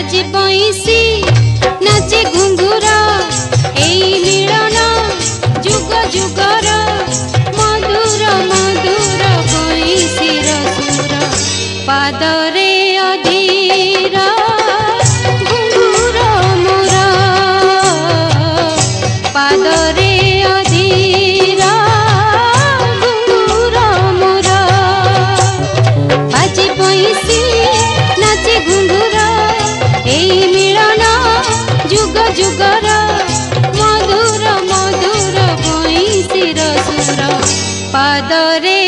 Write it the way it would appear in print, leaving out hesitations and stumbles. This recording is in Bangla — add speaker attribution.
Speaker 1: বাজে বইসি নাচে ঘুঙ্গুরা এই মিলন যুগ যুগর মধুর মধুর বইসির সুর পাদরে অধীর ঘুঙ্গুর মোর পাদরে অধীর ঘুঙ্গুর মোর বাজে বইসি নাচে ঘুঙ্গুরা এই মিলন যুগ যুগর মধুর মধুর বইসির সুর পাদরে